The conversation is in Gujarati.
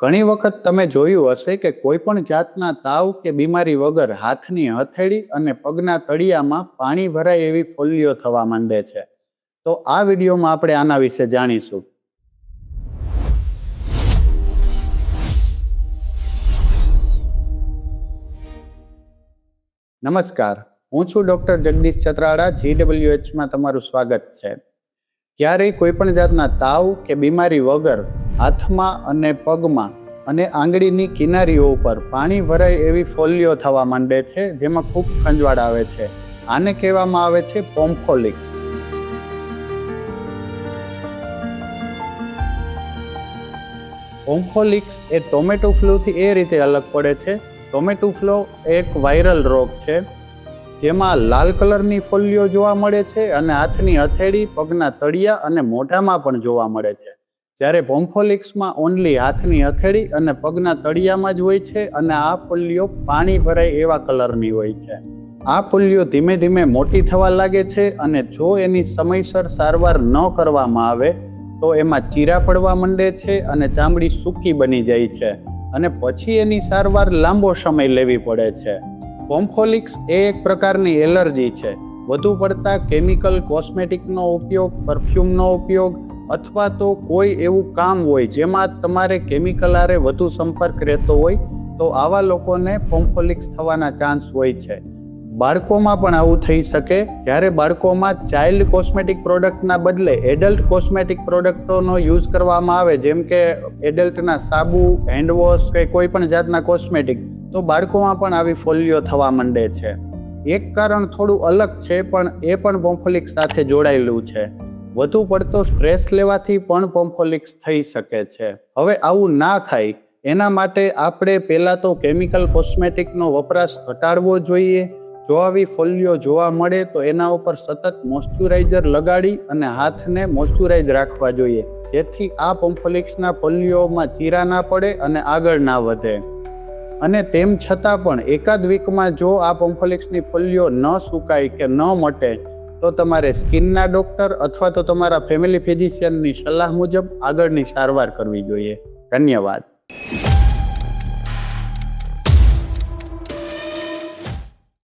ઘણી વખત તમે જોયું હશે કે કોઈ પણ જાતના તાવ કે બીમારી વગર હાથની હથેળી અને પગના તળિયામાં પાણી ભરાય એવી ફોલ્લીઓ થવા માંડે છે. તો આ વિડીયોમાં આપણે આના વિશે જાણીશું. નમસ્કાર, હું છું ડૉક્ટર જગદીશ ચતરાળા. GWHમાં તમારું સ્વાગત છે. ક્યારેય કોઈ પણ જાતના તાવ કે બીમારી વગર હાથમાં અને પગમાં અને આંગળીની કિનારીઓ ઉપર પાણી ભરાય એવી ફોલ્લીઓ થવા માંડે છે, જેમાં ખૂબ ખંજવાળ આવે છે. આને કહેવામાં આવે છે પોમ્ફોલિક્સ. પોમ્ફોલિક્સ એ ટોમેટો ફ્લૂથી એ રીતે અલગ પડે છે. ટોમેટો ફ્લૂ એક વાયરલ રોગ છે, જેમાં લાલ કલરની ફોલ્લીઓ જોવા મળે છે અને હાથની હથેળી, પગના તળિયા અને મોઢામાં પણ જોવા મળે છે. જ્યારે પોમ્ફોલિક્સમાં ઓનલી હાથની હથેળી અને પગના તળિયામાં જ હોય છે અને આ ફોલ્લીઓ પાણી ભરાય એવા કલરની હોય છે. આ ફોલ્લીઓ ધીમે ધીમે મોટી થવા લાગે છે અને જો એની સમયસર સારવાર ન કરવામાં આવે તો એમાં ચીરા પડવા માંડે છે અને ચામડી સૂકી બની જાય છે અને પછી એની સારવાર લાંબો સમય લેવી પડે છે. પોમ્ફોલિક્સ એ એક પ્રકારની એલર્જી છે. વધુ પડતા કેમિકલ કોસ્મેટિકનો ઉપયોગ, પરફ્યુમનો ઉપયોગ અથવા તો કોઈ એવું કામ હોય જેમાં તમારે કેમિકલ આરે વધુ સંપર્ક રહેતો હોય તો આવા લોકોને પોમ્ફોલિક્સ થવાના ચાન્સ હોય છે. બાળકોમાં પણ આવું થઈ શકે. જ્યારે બાળકોમાં ચાઇલ્ડ કોસ્મેટિક પ્રોડક્ટના બદલે એડલ્ટ કોસ્મેટિક પ્રોડક્ટોનો યુઝ કરવામાં આવે, જેમ કે એડલ્ટના સાબુ, હેન્ડવોશ કે કોઈ પણ જાતના કોસ્મેટિક, તો બાળકોમાં પણ આવી ફોલ્લીઓ થવા માંડે છે. એક કારણ થોડું અલગ છે, પણ એ પણ પોમ્ફોલિક્સ સાથે જોડાયેલું છે. વધુ પડતો સ્ટ્રેસ લેવાથી પણ પોમ્ફોલિક્સ થઈ શકે છે. હવે આવું ના થાય એના માટે આપણે પહેલાં તો કેમિકલ કોસ્મેટિકનો વપરાશ ઘટાડવો જોઈએ. જો આવી ફોલ્લીઓ જોવા મળે તો એના ઉપર સતત મોઇશ્ચરાઇઝર લગાડી અને હાથને મોઇશ્ચરાઇઝ રાખવા જોઈએ, જેથી આ પોમ્ફોલિક્સના ફોલ્લીઓમાં ચીરા ના પડે અને આગળ ના વધે. અને તેમ છતાં પણ એકાદ વીકમાં જો આ પોમ્ફોલિક્સની ફોલ્લીઓ ન સુકાય કે ન મટે તો તમારે સ્કિનના ડૉક્ટર અથવા તો તમારા ફેમિલી ફિઝિશિયનની સલાહ મુજબ આગળની સારવાર કરવી જોઈએ. ધન્યવાદ.